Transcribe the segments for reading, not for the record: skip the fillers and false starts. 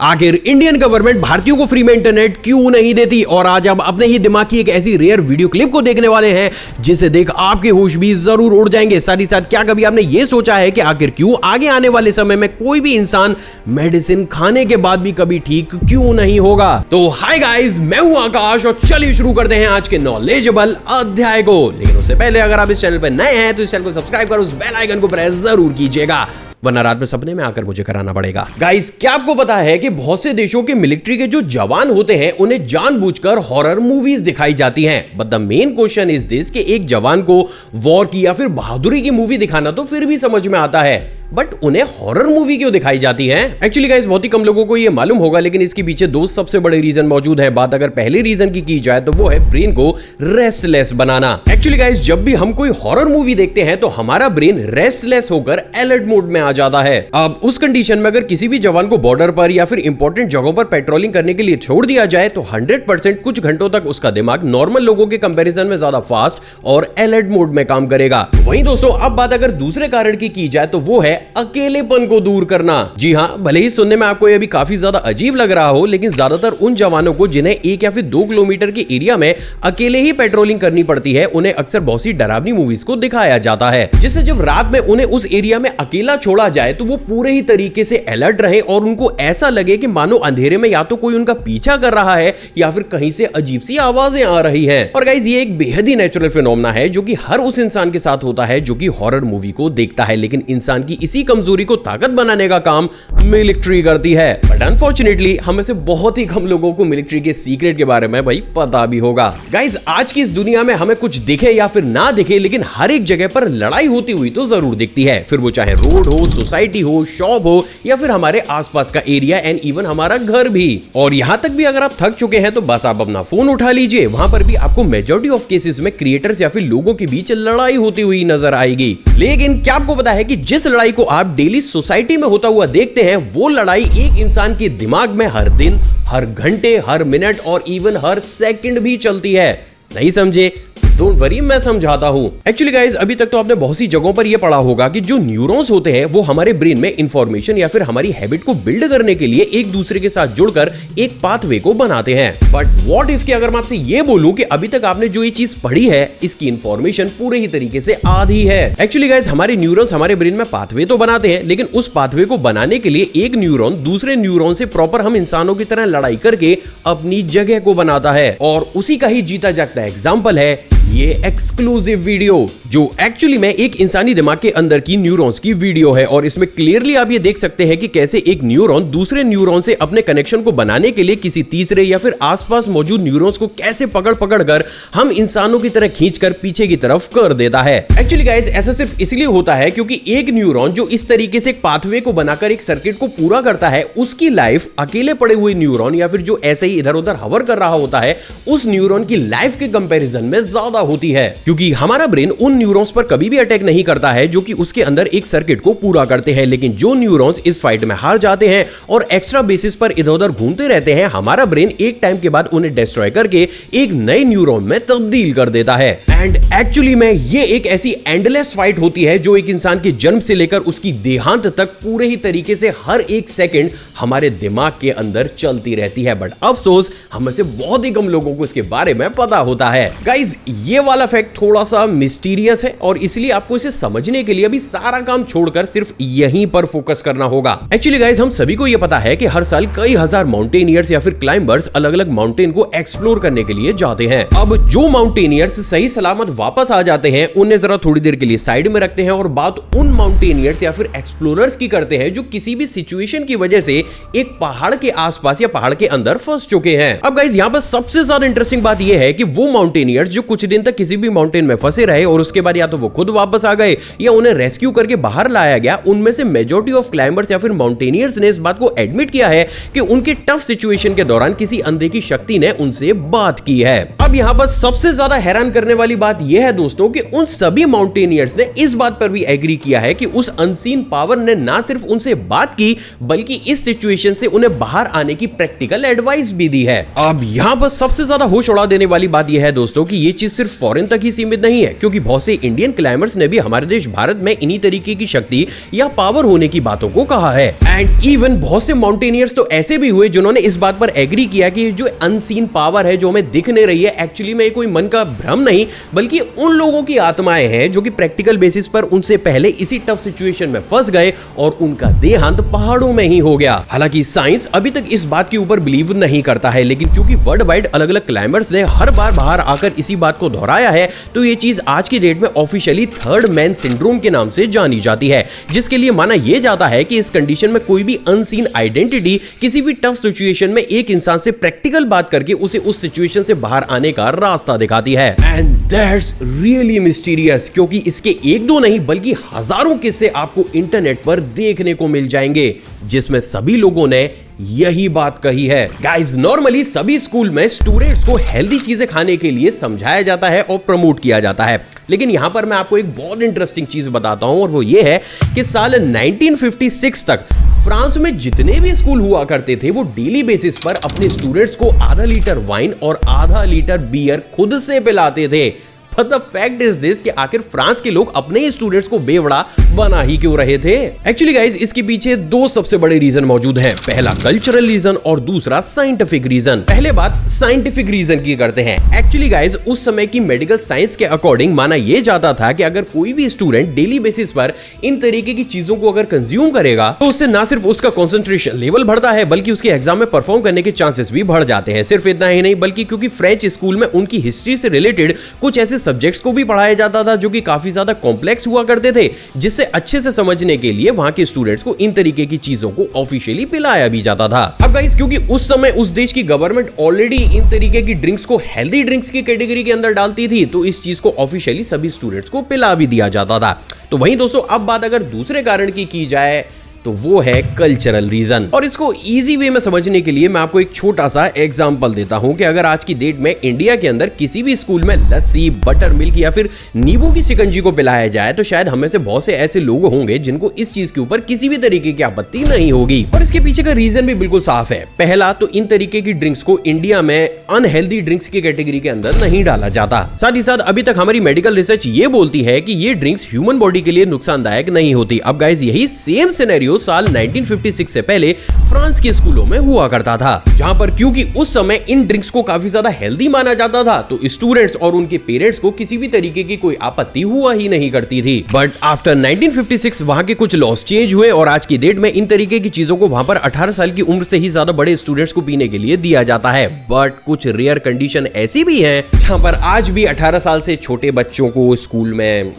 आखिर Indian government भारतीयों को फ्री में इंटरनेट क्यों नहीं देती, और आज आप अपने ही दिमाग की एक ऐसी रेयर वीडियो क्लिप को देखने वाले हैं जिसे देख आपके होश भी जरूर उड़ जाएंगे। साथ ही साथ क्या कभी आपने ये सोचा है कि आखिर क्यों आगे आने वाले समय में कोई भी इंसान मेडिसिन खाने के बाद भी कभी ठीक क्यों नहीं होगा। तो हाय गाइस, मैं हूं आकाश और चलिए शुरू करते हैं आज के नॉलेजेबल अध्याय को। लेकिन उससे पहले अगर आप इस चैनल पर नए हैं तो इस चैनल को सब्सक्राइब कर उस बेल आइकन को प्रेस जरूर कीजिएगा, वरना रात में सपने में आकर मुझे कराना पड़ेगा। गाइस, क्या आपको पता है कि बहुत से देशों के मिलिट्री के जो जवान होते हैं उन्हें जानबूझकर हॉरर मूवीज दिखाई जाती हैं। But the main question is this कि एक जवान को वॉर की या फिर बहादुरी की मूवी दिखाना तो फिर भी समझ में आता है, बट उन्हें हॉरर मूवी क्यों दिखाई जाती है? एक्चुअली गाइस, बहुत ही कम लोगों को यह मालूम होगा, लेकिन इसके पीछे दो सबसे बड़े रीजन मौजूद है। बात अगर पहले रीजन की जाए तो वो है ब्रेन को रेस्टलेस बनाना। एक्चुअली गाइस, जब भी हम कोई हॉरर मूवी देखते हैं तो हमारा ब्रेन रेस्टलेस होकर अलर्ट मोड में आ जाता है। अब उस कंडीशन में अगर किसी भी जवान को बॉर्डर पर या फिर इंपॉर्टेंट जगहों पर पेट्रोलिंग करने के लिए छोड़ दिया जाए तो 100% कुछ घंटों तक उसका दिमाग नॉर्मल लोगों के कंपैरिजन में ज्यादा फास्ट और अलर्ट मोड में काम करेगा। वहीं दोस्तों, अब बात अगर दूसरे कारण की जाए तो वो है अकेलेपन को दूर करना। जी हाँ, भले ही सुनने में आपको यह भी काफी ज्यादा अजीब लग रहा हो, लेकिन ज्यादातर उन जवानों को जिन्हें 1 या फिर 2 किलोमीटर के एरिया में अकेले ही पेट्रोलिंग करनी पड़ती है, उन्हें अक्सर बहुत सी डरावनी मूवीज को दिखाया जाता है, जिससे जब रात में उन्हें उस एरिया में अकेला छोड़ा जाए तो वो पूरे ही तरीके से अलर्ट रहे और उनको ऐसा लगे कि मानो अंधेरे में या तो कोई उनका पीछा कर रहा है या फिर कहीं से अजीब सी आवाजें आ रही हैं। और गाइस, ये एक बेहद ही नेचुरल फिनोमेना है जो कि हर उस इंसान के साथ होता है जो कि हॉरर मूवी को देखता है। लेकिन इंसान की इसी कमजोरी को ताकत बनाने का काम मिलिट्री करती है। बट अनफॉर्चुनेटली हम में से बहुत ही कम लोगों को मिलिट्री के सीक्रेट के बारे में भाई पता भी होगा। गाइस, आज की इस दुनिया में हमें कुछ दिखे या फिर ना दिखे, लेकिन हर एक जगह पर लड़ाई होती हुई तो जरूर दिखती है। फिर वो चाहे रोड हो, सोसाइटी हो, शॉप हो या फिर हमारे आसपास का एरिया एंड इवन हमारा घर भी। और यहां तक भी अगर आप थक चुके हैं तो बस आप अपना फोन उठा लीजिए, वहां पर भी आपको मेजॉरिटी ऑफ केसेस में क्रिएटर्स या फिर लोगों के बीच लड़ाई होती हुई नजर आएगी। लेकिन क्या आपको पता है कि जिस लड़ाई को आप डेली सोसाइटी में होता हुआ देखते हैं, वो लड़ाई एक इंसान के दिमाग में हर दिन, हर घंटे, हर मिनट और इवन हर सेकंड भी चलती है। नहीं समझे? डोंट वरी, मैं समझाता हूं। एक्चुअली गाइस, अभी तक तो आपने बहुत सी जगहों पर यह पढ़ा होगा कि जो न्यूरॉन्स होते हैं वो हमारे ब्रेन में इंफॉर्मेशन या फिर हमारी हैबिट को बिल्ड करने के लिए एक दूसरे के साथ जुड़कर एक पाथवे को बनाते हैं। बट व्हाट इफ कि अगर मैं आपसे ये बोलूं कि अभी तक आपने जो ये चीज पढ़ी है इसकी इंफॉर्मेशन पूरे ही तरीके से आधी है। एक्चुअली गाइस, हमारे न्यूरॉन्स हमारे ब्रेन में पाथवे तो बनाते हैं, लेकिन उस पाथवे को बनाने के लिए एक न्यूरॉन दूसरे न्यूरॉन से प्रॉपर हम इंसानों की तरह लड़ाई करके अपनी जगह को बनाता है। और उसी का ही जीता जागता एग्जाम्पल है ये एक्सक्लूसिव वीडियो, जो एक्चुअली में एक इंसानी दिमाग के अंदर की न्यूरॉन्स की वीडियो है। और इसमें क्लियरली आप ये देख सकते हैं कि कैसे एक न्यूरॉन दूसरे न्यूरॉन से अपने कनेक्शन को बनाने के लिए किसी तीसरे या फिर आसपास मौजूद न्यूरॉन्स को कैसे पकड़ कर हम इंसानों की तरह खींचकर पीछे की तरफ कर देता है। एक्चुअली गाइस, ऐसा सिर्फ इसलिए होता है क्योंकि एक न्यूरॉन जो इस तरीके से एक पाथवे को बनाकर एक सर्किट को पूरा करता है, उसकी लाइफ अकेले पड़े हुए न्यूरॉन या फिर जो ऐसे ही इधर उधर हवर कर रहा होता है उस न्यूरॉन की लाइफ के कंपैरिजन में ज्यादा होती है। क्योंकि हमारा ब्रेन उन न्यूरॉन्स पर कभी भी अटैक नहीं करता है जो कि उसके अंदर एक सर्किट को पूरा करते हैं, लेकिन जो न्यूरॉन्स इस फाइट में हार जाते हैं और एक्स्ट्रा बेसिस पर इधर उधर घूमते रहते हैं, हमारा ब्रेन एक टाइम के बाद उन्हें डिस्ट्रॉय करके एक नए न्यूरॉन में तब्दील कर देता है। एंड एक्चुअली में ये एक ऐसी एंडलेस फाइट होती है जो एक इंसान के जन्म से लेकर उसकी देहांत तक पूरे ही तरीके से हर एक सेकंड हमारे दिमाग के अंदर चलती रहती है। बट अफसोस हम में से बहुत ही कम लोगों को इसके बारे में पता होता है। गाइस, ये वाला फैक्ट थोड़ा सा मिस्टीरियस है और इसलिए आपको इसे समझने के लिए अभी सारा काम छोड़कर सिर्फ यहीं पर फोकस करना होगा। एक्चुअली गाइस, हम सभी को यह पता है कि हर साल कई हजार माउंटेनियर्स या फिर क्लाइंबर्स अलग अलग माउंटेन को एक्सप्लोर करने के लिए जाते हैं। अब जो माउंटेनियर्स सही सलामत वापस आ जाते हैं उन्हें जरा थोड़ी देर के लिए साइड में रखते हैं और बात उन माउंटेनियर्स या फिर एक्सप्लोरर्स की करते हैं जो किसी भी सिचुएशन की वजह से एक पहाड़ के आसपास या पहाड़ के अंदर फंस चुके हैं। अब गाइस, यहाँ पर सबसे ज्यादा इंटरेस्टिंग बात यह है कि वो माउंटेनियर्स जो कुछ दिन तक किसी भी माउंटेन में फंसे रहे और उसके बाद या तो वो खुद वापस आ गए या उन्हें रेस्क्यू करके बाहर लाया गया, उनमें से मेजॉरिटी ऑफ क्लाइंबर्स या फिर माउंटेनियर्स ने इस बात को एडमिट किया है कि उनके टफ सिचुएशन के दौरान किसी अंधे की शक्ति ने उनसे बात की है। अब यहाँ पर सबसे ज्यादा हैरान करने वाली बात यह है दोस्तों कि उन सभी माउंटेनियर्स ने इस बात पर भी एग्री किया है कि उस अनसीन पावर ने ना सिर्फ उनसे बात की बल्कि इस सिचुएशन से उन्हें बाहर आने की प्रैक्टिकल एडवाइस भी दी है। अब यहाँ पर सबसे ज्यादा होश उड़ा देने वाली बात यह है दोस्तों कि ये चीज सिर्फ फॉरेन तक ही सीमित नहीं है, क्योंकि बहुत से इंडियन क्लाइमर्स ने भी हमारे देश भारत में इन्हीं तरीके की शक्ति या पावर होने की बातों को कहा है। एंड इवन बहुत से माउंटेनियर्स तो ऐसे भी हुए जिन्होंने इस बात पर एग्री किया कि जो अनसीन पावर है जो हमें दिख नहीं रही है, एक्चुअली में कोई मन का भ्रम नहीं बल्कि उन लोगों की आत्माएं हैं जो कि प्रैक्टिकल बेसिस पर उनसे पहले इसी टफ सिचुएशन में फंस गए और उनका देहांत पहाड़ों में ही हो गया। हालांकि साइंस अभी तक इस बात के ऊपर बिलीव नहीं करता है, लेकिन क्योंकि वर्ल्ड वाइड अलग अलग क्लाइंबर्स ने हर बार बाहर आकर इसी बात को दोहराया है, तो ये चीज आज की डेट में ऑफिशियली थर्ड मैन सिंड्रोम के नाम से जानी जाती है, जिसके लिए माना यह जाता है कि इस कंडीशन में कोई भी अनसीन आइडेंटिटी किसी भी टफ सिचुएशन में एक इंसान से प्रैक्टिकल बात करके उसे उस सिचुएशन से बाहर आने का रास्ता दिखाती है। एंड दैट्स रियली मिस्टीरियस, क्योंकि इसके एक दो नहीं बल्कि हजारों किस्से आपको इंटरनेट पर देखने को मिल जाएंगे जिसमें सभी लोगों ने यही बात कही है। गाइस, नॉर्मली सभी स्कूल में स्टूडेंट्स को हेल्दी चीजें खाने के लिए समझाया जाता है और प्रमोट किया जाता है, लेकिन यहां पर मैं आपको एक बहुत इंटरेस्टिंग चीज बताता हूं और वो ये है कि साल 1956 तक फ्रांस में जितने भी स्कूल हुआ करते थे वो डेली बेसिस पर अपने स्टूडेंट्स को आधा लीटर वाइन और आधा लीटर बियर खुद से पिलाते थे। But the fact is this कि आखिर फ्रांस के लोग अपने ही स्टूडेंट्स को बेवड़ा बना ही क्यों रहे थे? एक्चुअली गाइस, इसके पीछे दो सबसे बड़े रीजन मौजूद हैं। पहला कल्चरल रीजन और दूसरा साइंटिफिक रीजन। पहले बात साइंटिफिक रीजन की करते हैं। एक्चुअली गाइस, उस समय की मेडिकल साइंस के अकॉर्डिंग माना यह जाता था कि अगर कोई भी स्टूडेंट डेली बेसिस पर इन तरीके की चीजों को अगर कंज्यूम करेगा तो उससे ना सिर्फ उसका कॉन्सेंट्रेशन लेवल बढ़ता है बल्कि उसके एग्जाम में परफॉर्म करने के चांसेस भी बढ़ जाते हैं। सिर्फ इतना ही नहीं बल्कि क्योंकि फ्रेंच स्कूल में उनकी हिस्ट्री से रिलेटेड कुछ ऐसे सब्जेक्ट्स को भी पढ़ाया जाता था जो कि काफी ज्यादा कॉम्प्लेक्स हुआ करते थे, जिससे अच्छे से समझने के लिए वहां के स्टूडेंट्स को इन तरीके की चीजों को ऑफिशियली पिलाया भी जाता था। अब गाइस, क्योंकि उस समय उस देश की गवर्नमेंट ऑलरेडी इन तरीके की ड्रिंक्स को हेल्दी ड्रिंक्स की कैटेगरी के अंदर डालती थी, तो इस चीज को ऑफिशियली सभी स्टूडेंट्स को पिला भी दिया जाता था। तो वहीं दोस्तों, अब बात अगर दूसरे कारण की जाए तो वो है कल्चरल रीजन। और इसको इजी वे में समझने के लिए मैं आपको एक छोटा सा एग्जांपल देता हूं कि अगर आज की डेट में इंडिया के अंदर किसी भी स्कूल में लस्सी, बटर मिल्क या फिर नींबू की शिकंजी को पिलाया जाए तो शायद हमें से बहुत से ऐसे लोग होंगे जिनको इस चीज के ऊपर किसी भी तरीके की आपत्ति नहीं होगी। और इसके पीछे का रीजन भी बिल्कुल साफ है। पहला तो इन तरीके की ड्रिंक्स को इंडिया में अनहेल्दी ड्रिंक्स की कैटेगरी के अंदर नहीं डाला जाता। साथ ही साथ अभी तक हमारी मेडिकल रिसर्च ये बोलती है कि ये ड्रिंक्स ह्यूमन बॉडी के लिए नुकसानदायक नहीं होती। अब गाइस, यही सेम सिनेरियो साल 1956 से पहले फ्रांस के स्कूलों में हुआ करता था, जहां पर क्योंकि उस समय इन ड्रिंक्स को काफी ज्यादा हेल्दी माना जाता था तो स्टूडेंट्स और उनके पेरेंट्स को किसी भी तरीके की कोई आपत्ति हुआ ही नहीं करती थी। बट आफ्टर 1956 वहां के कुछ लॉस चेंज हुए और आज की डेट में इन तरीके की चीजों को वहां पर 18 साल की उम्र से ही ज्यादा बड़े स्टूडेंट्स को पीने के लिए दिया जाता है। बट कुछ रेयर कंडीशन ऐसी भी है जहां पर आज भी 18 साल से छोटे बच्चों को स्कूल में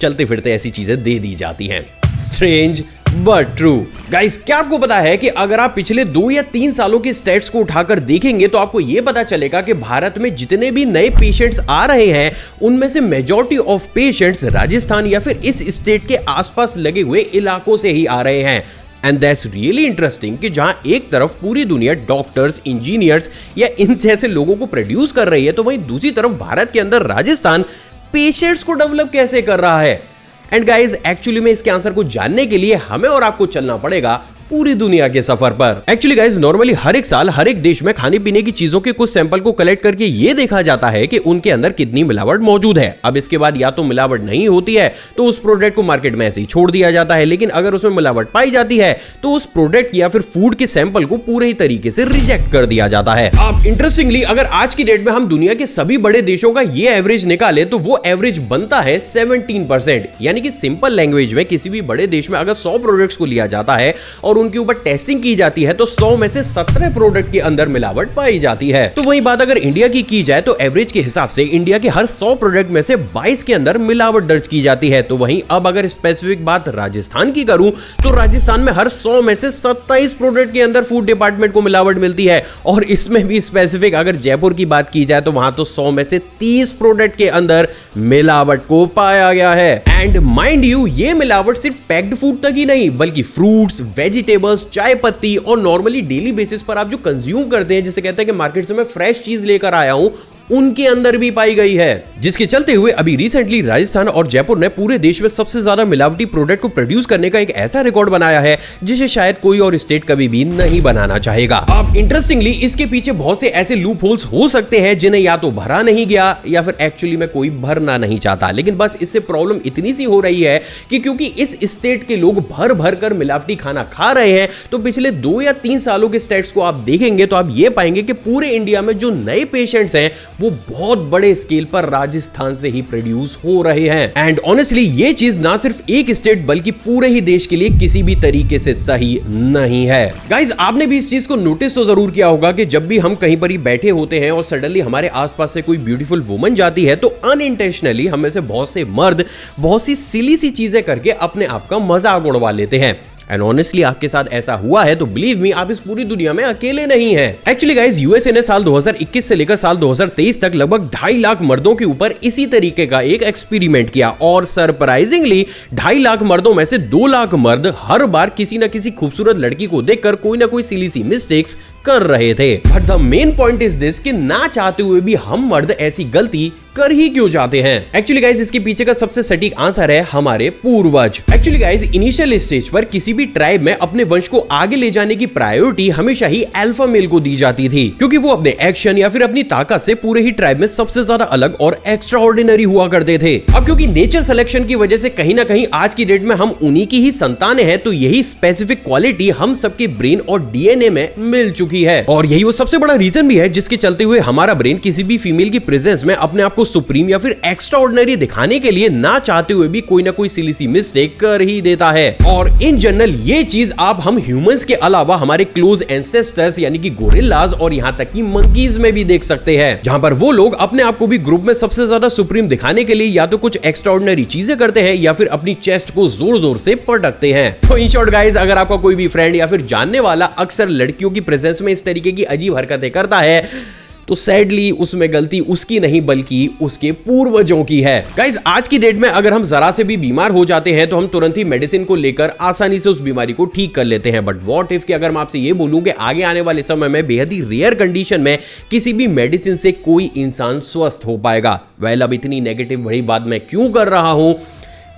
चलते फिरते ऐसी चीजें दे दी जाती हैं। Strange but true. गाइस, क्या आपको पता है कि अगर आप पिछले 2 या 3 सालों के स्टैट्स को उठाकर देखेंगे तो आपको यह पता चलेगा कि भारत में जितने भी नए पेशेंट्स आ रहे हैं उनमें से मेजॉरिटी ऑफ पेशेंट्स राजस्थान या फिर इस स्टेट के आसपास लगे हुए इलाकों से ही आ रहे हैं। एंड दैट्स रियली इंटरेस्टिंग कि जहां एक तरफ पूरी दुनिया डॉक्टर्स, इंजीनियर्स या इन जैसे लोगों को प्रोड्यूस कर रही है, तो वहीं दूसरी तरफ भारत के अंदर राजस्थान पेशेंट्स को डेवलप कैसे कर रहा है। एंड गाइज, एक्चुअली में इसके आंसर को जानने के लिए हमें और आपको चलना पड़ेगा पूरी दुनिया के सफर पर। एक्चुअली गाइज, नॉर्मली हर एक साल हर एक देश में खाने पीने की चीजों के कुछ सैंपल को कलेक्ट करके ये देखा जाता है कि उनके अंदर कितनी मिलावट मौजूद है। अब इसके बाद या तो मिलावट नहीं होती है तो उस प्रोडक्ट को मार्केट में ऐसे ही छोड़ दिया जाता है, लेकिन अगर उसमें मिलावट पाई जाती है तो उस प्रोडक्ट या फिर फूड के सैंपल को पूरे ही तरीके से रिजेक्ट कर दिया जाता है। अब इंटरेस्टिंगली, अगर आज की डेट में हम दुनिया के सभी बड़े देशों का ये एवरेज निकाले तो वो एवरेज बनता है 17%। यानी कि सिंपल लैंग्वेज में किसी भी बड़े देश में अगर 100 प्रोडक्ट्स को लिया जाता है और उनके ऊपर टेस्टिंग की जाती है तो 100 में से 17 प्रोडक्ट के अंदर मिलावट पाई जाती है। तो वही बात अगर इंडिया की जाए तो एवरेज के हिसाब से इंडिया के हर 100 प्रोडक्ट में से 22 के अंदर मिलावट दर्ज की जाती है। तो वहीं अब अगर स्पेसिफिक बात राजस्थान की करूं तो राजस्थान में हर 100 में से 27 प्रोडक्ट के अंदर फूड डिपार्टमेंट को मिलावट मिलती है। और इसमें भी स्पेसिफिक अगर जयपुर की बात की जाए तो वहां तो 100 में से 30 प्रोडक्ट के अंदर मिलावट को पाया गया है। एंड माइंड यू, ये मिलावट सिर्फ पैक्ड फूड तक ही नहीं बल्कि फ्रूट्स, वेजिटेबल्स, चाय पत्ती और नॉर्मली डेली बेसिस पर आप जो कंज्यूम करते हैं, जिसे कहते हैं कि मार्केट से मैं फ्रेश चीज लेकर आया हूं, उनके अंदर भी पाई गई है, जिसके चलते हुए अभी रिसेंटली राजस्थान और जयपुर ने पूरे देश में सबसे ज्यादा मिलावटी प्रोडक्ट को प्रोड्यूस करने का एक ऐसा रिकॉर्ड बनाया है जिसे शायद कोई और स्टेट कभी भी नहीं बनाना चाहेगा। अब इंटरेस्टिंगली इसके पीछे बहुत से ऐसे लूप होल्स हो सकते हैं जिन्हें या तो भरा नहीं गया या फिर एक्चुअली में कोई भरना नहीं चाहता, लेकिन बस इससे प्रॉब्लम इतनी सी हो रही है कि क्योंकि इस स्टेट के लोग भर भर कर मिलावटी खाना खा रहे हैं, तो पिछले 2 या 3 सालों के स्टेट्स को आप देखेंगे तो आप ये पाएंगे कि पूरे इंडिया में जो नए पेशेंट्स हैं वो बहुत बड़े स्केल पर राजस्थान से ही प्रोड्यूस हो रहे हैं। एंड ऑनेस्टली ये चीज ना सिर्फ एक स्टेट बल्कि पूरे ही देश के लिए किसी भी तरीके से सही नहीं है। गाइज आपने भी इस चीज को नोटिस तो जरूर किया होगा कि जब भी हम कहीं पर ही बैठे होते हैं और सडनली हमारे आसपास से कोई ब्यूटीफुल वुमन जाती है तो अनइंटेंशनली हम में से बहुत से मर्द बहुत सी सिली सी चीजें करके अपने आप का मजाक उड़वा लेते हैं। एंड ऑनेस्टली आपके साथ ऐसा हुआ है तो बिलीव मी आप इस पूरी दुनिया में अकेले नहीं हैं। एक्चुअली गाइस यूएसए ने साल 2021 से लेकर साल 2023 तक लगभग 2.5 लाख मर्दों के ऊपर इसी तरीके का एक एक्सपेरिमेंट किया और सरप्राइजिंगली 2.5 लाख मर्दों में से 2 लाख मर्द हर बार किसी न किसी खूबसूरत लड़की को देखकर कोई ना कोई सिली सी मिस्टेक्स कर रहे थे। But the main point is this कि ना चाहते हुए भी हम मर्द ऐसी गलती कर ही क्यों जाते हैं। एक्चुअली गाइस इसके पीछे का सबसे सटीक आंसर है हमारे पूर्वज। एक्चुअली गाइस इनिशियल स्टेज पर किसी भी ट्राइब में अपने वंश को आगे ले जाने की प्रायोरिटी हमेशा ही अल्फा मेल को दी जाती थी, क्योंकि वो अपने एक्शन या फिर अपनी ताकत से पूरे ही ट्राइब में सबसे ज्यादा अलग और एक्स्ट्रा ऑर्डिनरी हुआ करते थे। अब क्योंकि नेचर सिलेक्शन की वजह से कहीं ना कहीं आज की डेट में हम उन्हीं की ही संतानें हैं, तो यही स्पेसिफिक क्वालिटी हम सबके ब्रेन और डीएनए में मिल चुकी है और यही वो सबसे बड़ा रीजन भी है जिसके चलते हुए हमारा ब्रेन किसी भी फीमेल की प्रेजेंस में अपने आप को सुप्रीम या फिर एक्स्ट्रा ऑर्डिनरी दिखाने के लिए ना चाहते हुए भी कोई ना कोई सिली सी मिस्टेक कर ही देता है। और इन जनरल ये चीज आप हम ह्यूमंस के अलावा हमारे क्लोज एंसेस्टर्स यानी कि गोरिल्लाज और यहां तक कि मंकीज में भी देख सकते हैं, जहां पर वो लोग अपने आप को भी ग्रुप में सबसे ज्यादा सुप्रीम दिखाने के लिए या तो कुछ एक्स्ट्रा ऑर्डिनरी चीजें करते हैं या फिर अपनी चेस्ट को जोर जोर से पटकते हैं। तो इन शॉर्ट गाइस अगर आपका कोई भी फ्रेंड या फिर जानने वाला अक्सर लड़कियों की प्रेजेंस में इस तरीके की अजीब हरकतें करता है तो सैडली उसमें गलती उसकी नहीं बल्कि उसके पूर्वजों की है। गाइस आज की डेट में अगर हम जरा से भी बीमार हो जाते हैं तो हम तुरंत ही मेडिसिन को लेकर आसानी से उस बीमारी को ठीक कर लेते हैं। बट व्हाट इफ कि अगर मैं आपसे ये बोलूं कि आगे आने वाले समय में बेहद ही रेयर कंडीशन में किसी भी मेडिसिन से कोई इंसान स्वस्थ हो पाएगा। वेल अब इतनी नेगेटिव बड़ी बात मैं क्यों कर रहा हूं,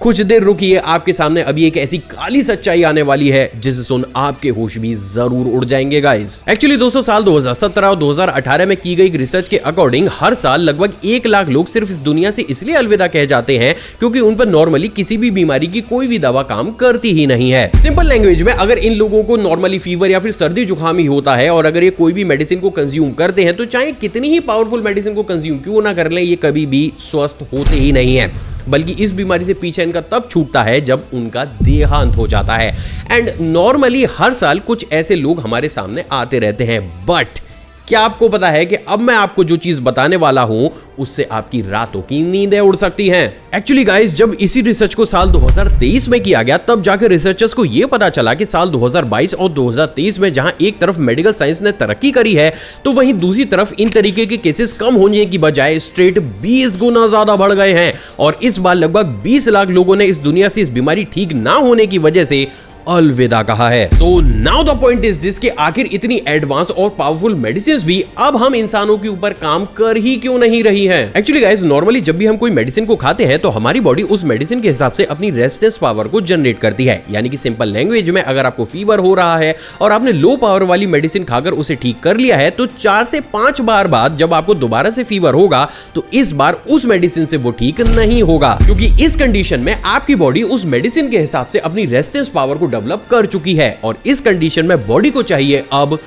कुछ देर रुकिए, आपके सामने अभी एक ऐसी काली सच्चाई आने वाली है जिसे सुन आपके होश भी जरूर उड़ जाएंगे गाइस। एक्चुअली दोस्तों साल 2017 और 2018 में की गई रिसर्च के अकॉर्डिंग हर साल लगभग 1 लाख लोग सिर्फ इस दुनिया से इसलिए अलविदा कह जाते हैं क्योंकि उन पर नॉर्मली किसी भी बीमारी की कोई भी दवा काम करती ही नहीं है। सिंपल लैंग्वेज में अगर इन लोगों को नॉर्मली फीवर या फिर सर्दी जुकाम ही होता है और अगर ये कोई भी मेडिसिन को कंज्यूम करते हैं तो चाहे कितनी ही पावरफुल मेडिसिन को कंज्यूम क्यों ना कर ले, ये कभी भी स्वस्थ होते ही नहीं है, बल्कि इस बीमारी से पीछे इनका तब छूटता है जब उनका देहांत हो जाता है। एंड नॉर्मली हर साल कुछ ऐसे लोग हमारे सामने आते रहते हैं। बट क्या आपको पता है कि अब मैं आपको जो चीज बताने वाला हूं उससे आपकी रातों की नींदें उड़ सकती हैं। एक्चुअली गाइस जब इसी रिसर्च को साल 2023 में किया गया तब जाकर रिसर्चर्स को यह पता चला कि साल 2022 और 2023 में जहां एक तरफ मेडिकल साइंस ने तरक्की करी है तो वहीं दूसरी तरफ इन तरीके के केसेस कम होने की बजाय स्ट्रेट 20 गुना ज्यादा बढ़ गए हैं और इस बार लगभग 20 लाख लोगों ने इस दुनिया से इस बीमारी ठीक ना होने की वजह से अलविदा कहा है। So now the point is this कि आखिर इतनी एडवांस और पावरफुल मेडिसिन भी अब हम इंसानों के ऊपर काम कर ही क्यों नहीं रही है। एक्चुअली गाइस नॉर्मली जब भी हम कोई मेडिसिन को खाते हैं तो हमारी बॉडी उस मेडिसिन के हिसाब से अपनी रेजिस्टेंस पावर को जनरेट करती है। यानी कि सिंपल लैंग्वेज में अगर आपको फीवर हो रहा है और आपने लो पावर वाली मेडिसिन खाकर उसे ठीक कर लिया है तो 4 से 5 बार बाद जब आपको दोबारा से फीवर होगा तो इस बार उस मेडिसिन से वो ठीक नहीं होगा, क्योंकि इस कंडीशन में आपकी बॉडी उस मेडिसिन के हिसाब से अपनी रेजिस्टेंस पावर को डेवलप कर चुकी है और इस कंडीशन में बॉडी को चाहिए अब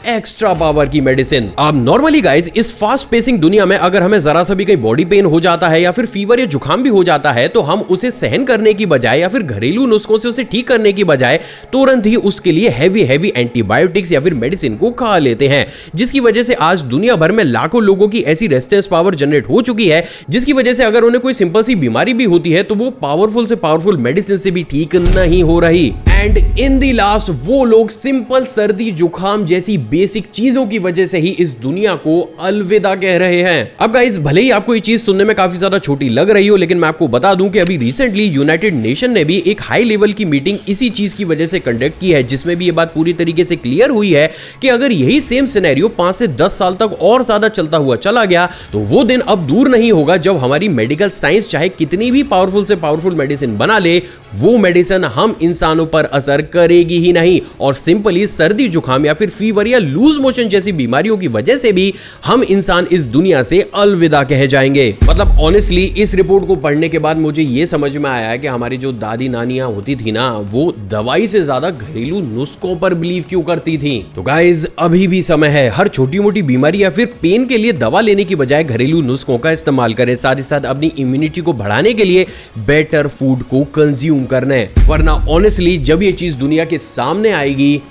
एक्स्ट्रा पावर की मेडिसिन। अब नॉर्मली गाइस इस फास्ट पेसिंग दुनिया में अगर हमें जरा सा भी कहीं बॉडी पेन हो जाता है या फिर फीवर या जुकाम भी हो जाता है तो हम उसे सहन करने की बजाय या फिर घरेलू नुस्खों से उसे ठीक करने की बजाय तुरंत ही उसके लिए हैवी एंटीबायोटिक्स या फिर मेडिसिन को खा लेते हैं, जिसकी वजह से आज दुनिया भर में लाखों लोगों की ऐसी रेजिस्टेंस पावर जनरेट हो चुकी है जिसकी वजह से अगर उन्हें कोई सिंपल सी बीमारी भी होती है तो वो पावरफुल से पावरफुल मेडिसिन से भी ठीक नहीं हो रही। एंड इन दी लास्ट वो लोग सिंपल सर्दी जुकाम जैसी बेसिक चीजों की वजह से ही इस दुनिया को अलविदा कह रहे हैं। अब गाइस भले ही आपको ये चीज सुनने में काफी ज्यादा छोटी लग रही हो, लेकिन मैं आपको बता दूं कि अभी रिसेंटली यूनाइटेड नेशन ने भी एक हाई लेवल की मीटिंग इसी चीज की वजह से कंडक्ट की है, जिसमें भी ये बात पूरी तरीके से क्लियर हुई है कि अगर यही सेम सिनेरियो 5 से 10 साल तक और ज्यादा चलता हुआ चला गया तो वो दिन अब दूर नहीं होगा जब हमारी मेडिकल साइंस चाहे कितनी भी पावरफुल से पावरफुल मेडिसिन बना ले, वो मेडिसिन हम इंसानों पर असर करेगी ही नहीं और सिंपली सर्दी जुकाम या फिर फीवर या लूज मोशन जैसी बीमारियों की वजह से भी हम इंसान इस दुनिया से अलविदा कह जाएंगे। मतलब ऑनेस्टली इस रिपोर्ट को पढ़ने के बाद मुझे यह समझ में आया है कि हमारी जो दादी नानियां होती थी ना, वो दवाई से ज्यादा घरेलू नुस्खों पर बिलीव क्यों करती थी। तो गाइस अभी भी समय है, हर छोटी मोटी बीमारी या फिर पेन के लिए दवा लेने की बजाय घरेलू नुस्खों का इस्तेमाल करें, साथ ही साथ अपनी इम्यूनिटी को बढ़ाने के लिए बेटर फूड को कंज्यूम करना है। वरना ऑनेस्टली जब ये चीज दुनिया के सामने आएगी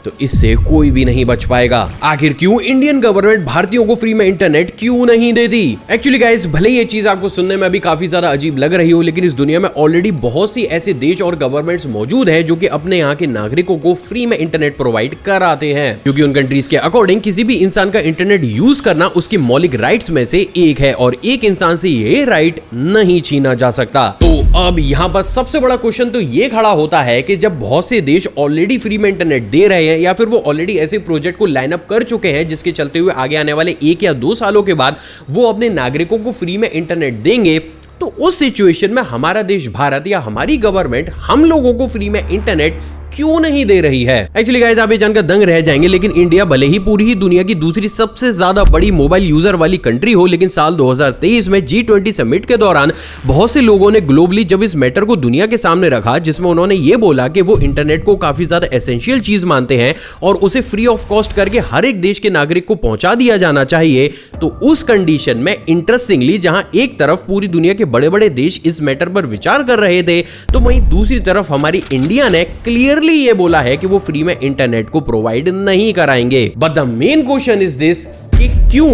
तो इससे कोई भी नहीं बच पाएगा। आखिर क्यों इंडियन गवर्नमेंट भारतीयों को फ्री में इंटरनेट क्यों नहीं देती? एक्चुअली गाइस भले ये चीज आपको सुनने में अभी काफी ज्यादा अजीब लग रही हो, लेकिन इस दुनिया में ऑलरेडी बहुत सी ऐसे देश और गवर्नमेंट्स मौजूद हैं जो कि अपने यहाँ के नागरिकों को फ्री में इंटरनेट प्रोवाइड कराते हैं, क्योंकि उन कंट्रीज के अकॉर्डिंग किसी भी इंसान का इंटरनेट यूज करना उसकी मौलिक राइट्स में से एक है और एक इंसान से ये राइट नहीं छीना जा सकता। तो अब यहाँ पर सबसे बड़ा क्वेश्चन तो ये खड़ा होता है कि जब बहुत से देश ऑलरेडी फ्री में इंटरनेट दे रहे हैं या फिर वो ऑलरेडी ऐसे प्रोजेक्ट को लाइन अप कर चुके हैं जिसके चलते हुए आगे आने वाले 1 या 2 सालों के बाद वो अपने नागरिकों को फ्री में इंटरनेट देंगे, तो उस सिचुएशन में हमारा देश भारत या हमारी गवर्नमेंट हम लोगों को फ्री में इंटरनेट क्यों नहीं दे रही है? एक्चुअली गाइस आप ये जानकर दंग रह जाएंगे, लेकिन इंडिया भले ही पूरी ही दुनिया की दूसरी सबसे ज्यादा बड़ी मोबाइल यूजर वाली कंट्री हो, लेकिन साल 2023 में G20 समिट के दौरान बहुत से लोगों ने ग्लोबली जब इस मैटर को दुनिया के सामने रखा, जिसमें उन्होंने ये बोला कि वो इंटरनेट को काफी ज्यादा एसेंशियल चीज मानते हैं और उसे फ्री ऑफ कॉस्ट करके हर एक देश के नागरिक को पहुंचा दिया जाना चाहिए, तो उस कंडीशन में इंटरेस्टिंगली जहां एक तरफ पूरी दुनिया के बड़े बड़े देश इस मैटर पर विचार कर रहे थे, तो वहीं दूसरी तरफ हमारी इंडिया ने क्लियरली ये बोला है कि वो फ्री में इंटरनेट को प्रोवाइड नहीं कराएंगे। But the main question is this कि क्यों?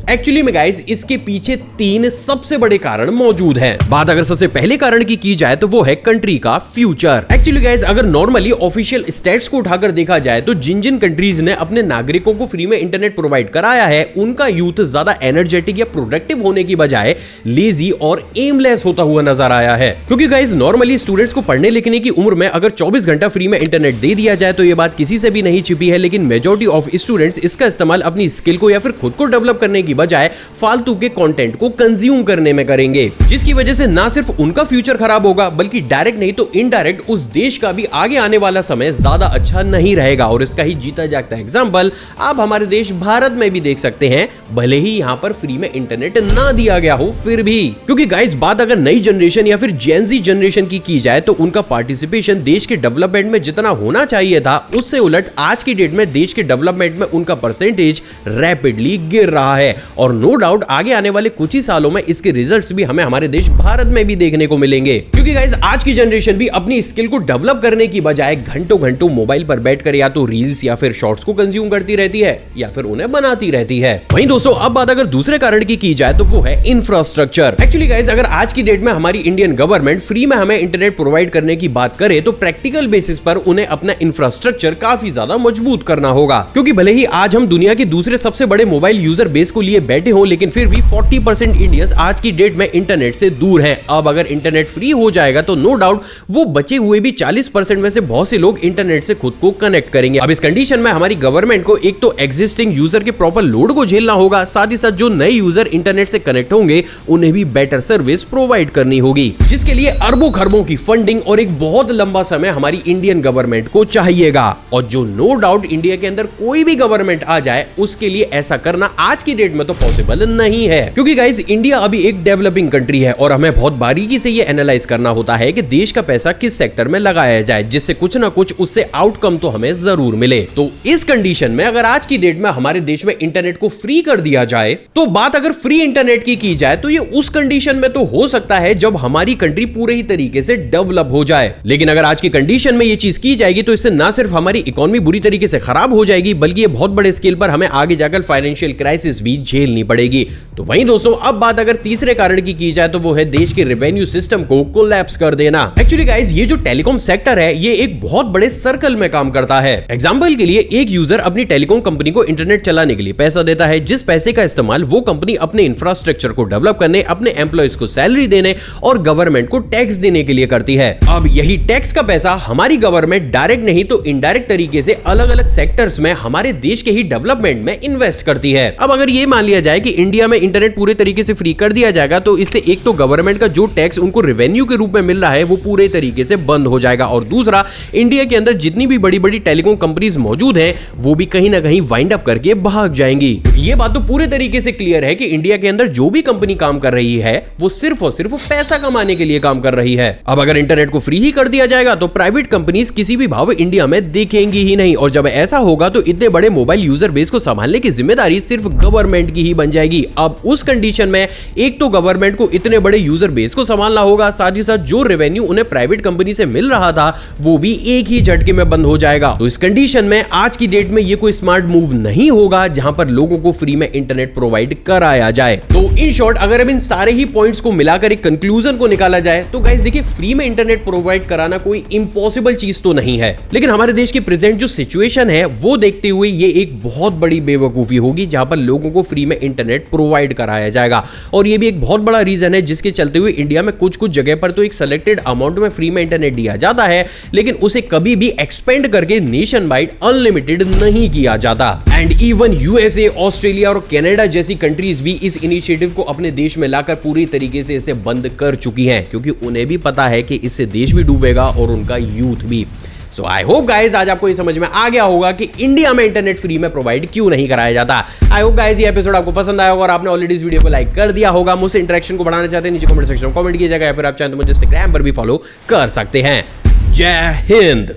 एक्चुअली में गाइस इसके पीछे 3 सबसे बड़े कारण मौजूद हैं। बात अगर सबसे पहले कारण की जाए तो वो है कंट्री का फ्यूचर। एक्चुअली गाइस अगर नॉर्मली ऑफिशियल स्टैट्स को उठाकर देखा जाए तो जिन जिन कंट्रीज ने अपने नागरिकों को फ्री में इंटरनेट प्रोवाइड कराया है, उनका यूथ ज्यादा एनर्जेटिक या प्रोडक्टिव होने की बजाय लेजी और एमलेस होता हुआ नजर आया है। क्योंकि गाइस नॉर्मली स्टूडेंट्स को पढ़ने लिखने की उम्र में अगर 24 घंटा फ्री में इंटरनेट दे दिया जाए तो ये बात किसी से भी नहीं छिपी है, लेकिन मेजॉरिटी ऑफ स्टूडेंट्स इसका इस्तेमाल अपनी स्किल को या फिर खुद को डेवलप करने की बजाय फालतू के कंटेंट को कंज्यूम करने में करेंगे, जिसकी वजह से ना सिर्फ उनका फ्यूचर खराब होगा बल्कि डायरेक्ट नहीं तो इनडायरेक्ट उस देश का भी आगे आने वाला समय ज्यादा अच्छा नहीं रहेगा। और इसका ही जीता जागता एग्जांपल आप हमारे देश भारत में भी देख सकते हैं, भले ही यहां पर फ्री में इंटरनेट ना दिया गया हो फिर भी। क्योंकि गाइस बात अगर नई जनरेशन या फिर जेन ज़ी जनरेशन की जाए तो उनका पार्टिसिपेशन देश के डेवलपमेंट में जितना होना चाहिए था, उससे उलट आज की डेट में देश के डेवलपमेंट में उनका परसेंटेज रैपिडली गिर रहा है और नो डाउट आगे आने वाले कुछ ही सालों में इसके रिजल्ट्स भी हमें हमारे देश भारत में भी देखने को मिलेंगे। क्योंकि गाइस आज की जनरेशन भी अपनी स्किल को डेवलप करने की बजाय घंटों घंटों मोबाइल पर बैठकर या तो रील्स या फिर शॉर्ट्स को कंज्यूम करती रहती है या फिर उन्हें बनाती रहती है। वहीं दोस्तों अब बात अगर दूसरे कारण की जाए तो वो है इंफ्रास्ट्रक्चर। एक्चुअली गाइस अगर आज की डेट में हमारी इंडियन गवर्नमेंट फ्री में हमें इंटरनेट प्रोवाइड करने की बात करे तो प्रैक्टिकल बेसिस पर उन्हें अपना इंफ्रास्ट्रक्चर काफी ज्यादा मजबूत करना होगा। क्योंकि भले ही आज हम दुनिया के दूसरे सबसे बड़े मोबाइल यूजर बेस को लिए बैठे हो, लेकिन फिर भी 40% इंडियंस आज की डेट में इंटरनेट से दूर हैं। अब अगर इंटरनेट फ्री हो जाएगा तो नो डाउट वो बचे हुए भी 40% में से बहुत से लोग इंटरनेट से खुद को कनेक्ट करेंगे। अब इस कंडीशन में हमारी गवर्नमेंट को एक तो एग्जिस्टिंग यूजर के प्रॉपर लोड को झेलना होगा, साथ ही साथ जो नए यूजर इंटरनेट से कनेक्ट होंगे उन्हें भी बेटर सर्विस प्रोवाइड करनी होगी, जिसके लिए अरबों खरबों की फंडिंग और एक बहुत लंबा समय हमारी इंडियन गवर्नमेंट को चाहिएगा। और जो नो डाउट इंडिया के अंदर कोई भी गवर्नमेंट आ जाए उसके लिए ऐसा करना आज की डेट में तो पॉसिबल नहीं है। क्योंकि गाइस इंडिया अभी एक डेवलपिंग कंट्री है और हमें बहुत बारीकी से ये एनालाइज करना होता है कि देश का पैसा किस सेक्टर में लगाया जाए, जिससे कुछ ना कुछ उससे आउटकम तो हमें जरूर मिले। तो इस कंडीशन में अगर आज की डेट में हमारे देश में इंटरनेट को फ्री कर दिया जाए, तो बात अगर फ्री इंटरनेट की जाए तो ये उस कंडीशन में तो हो सकता है जब हमारी कंट्री पूरे ही तरीके से डेवलप हो जाए। लेकिन अगर आज की कंडीशन में ये चीज की जाएगी तो इससे ना सिर्फ हमारी इकोनॉमी बुरी तरीके से खराब हो जाएगी, बल्कि ये बहुत बड़े स्केल पर हमें आगे जाकर फाइनेंशियल क्राइसिस भी झेलनी पड़ेगी। तो वहीं दोस्तों अब बात अगर तीसरे कारण की जाए तो वो है देश के रेवेन्यू सिस्टम को कोलैप्स कर देना। एक्चुअली गाइस ये जो टेलीकॉम सेक्टर है ये एक बहुत बड़े सर्कल में काम करता है। एग्जांपल के लिए एक यूजर अपनी टेलीकॉम कंपनी को इंटरनेट चलाने के लिए पैसा देता है, जिस पैसे का इस्तेमाल वो कंपनी अपने इंफ्रास्ट्रक्चर को डेवलप करने, अपने एम्प्लॉइज को सैलरी देने और गवर्नमेंट को टैक्स देने के लिए करती है। अब यही टैक्स का पैसा हमारी गवर्नमेंट डायरेक्ट नहीं तो इनडायरेक्ट तरीके से अलग अलग सेक्टर्स में हमारे देश के ही डेवलपमेंट में इन्वेस्ट करती है। अब अगर ये मान लिया जाए कि इंडिया में इंटरनेट पूरे तरीके से फ्री कर दिया जाएगा तो इससे एक तो गवर्नमेंट का जो टैक्स उनको रेवेन्यू के रूप में मिल रहा है वो पूरे तरीके से बंद हो जाएगा, और दूसरा इंडिया के अंदर जितनी भी बड़ी बड़ी टेलीकॉम कंपनीज मौजूद हैं वो भी कहीं ना कहीं वाइंड अप करके भाग जाएंगी। ये बात तो पूरे तरीके से क्लियर है कि इंडिया के अंदर जो भी कंपनी काम कर रही है वो सिर्फ और सिर्फ पैसा कमाने के लिए काम कर रही है। अब अगर इंटरनेट को फ्री ही कर दिया जाएगा तो प्राइवेट कंपनीज किसी भी भाव इंडिया में देखेंगी ही नहीं, और जब ऐसा होगा तो इतने बड़े मोबाइल यूजर बेस को संभालने की जिम्मेदारी सिर्फ गवर्नमेंट की ही बन जाएगी। अब उस कंडीशन में एक तो गवर्नमेंट को इतने बड़े यूजर बेस को संभालना होगा, साथ ही साथ जो रेवेन्यू उन्हें प्राइवेट कंपनी से मिल रहा था वो भी एक ही झटके में बंद हो जाएगा। तो इस कंडीशन में आज की डेट में ये कोई स्मार्ट मूव नहीं होगा जहां पर लोगों को फ्री में इंटरनेट प्रोवाइड कराया जाए। तो इन शॉर्ट अगर अब इन सारे ही पॉइंट्स को मिलाकर एक कंक्लूजन को निकाला जाए तो गाइस देखिए फ्री में इंटरनेट प्रोवाइड कराना कोई इंपॉसिबल चीज तो नहीं है, लेकिन हमारे देश की प्रेजेंट जो सिचुएशन है वो देखते हुए ये एक बहुत बड़ी बेवकूफी होगी जहां पर लोगों को फ्री में इंटरनेट प्रोवाइड कराया जाएगा। और ये भी एक बहुत बड़ा रीजन है जिसके चलते हुए इंडिया में कुछ कुछ जगह पर तो एक सेलेक्टेड अमाउंट में फ्री में इंटरनेट दिया जाता है, लेकिन उसे कभी भी एक्सपेंड करके नेशन वाइड अनलिमिटेड नहीं किया जाता। एंड इवन यूएसए, ऑस्ट्रेलिया और कनाडा जैसी कंट्रीज भी इस इनिशिएटिव को अपने देश में लाकर पूरी तरीके से इसे बंद कर चुकी हैं, क्योंकि उन्हें भी पता है कि इससे देश भी डूबेगा और उनका यूथ भी। सो आई होप गाइज आज आपको ये समझ में आ गया होगा कि इंडिया में इंटरनेट फ्री में प्रोवाइड क्यों नहीं कराया जाता। आई होप गाइज ये एपिसोड आपको पसंद आया होगा और आपने ऑलरेडी इस वीडियो को लाइक कर दिया होगा। मुझसे इंटरेक्शन को बढ़ाना चाहते हैं नीचे कमेंट सेक्शन में कमेंट कीजिएगा, या फिर आप चाहें तो मुझे इंस्टाग्राम पर भी फॉलो कर सकते हैं। जय हिंद।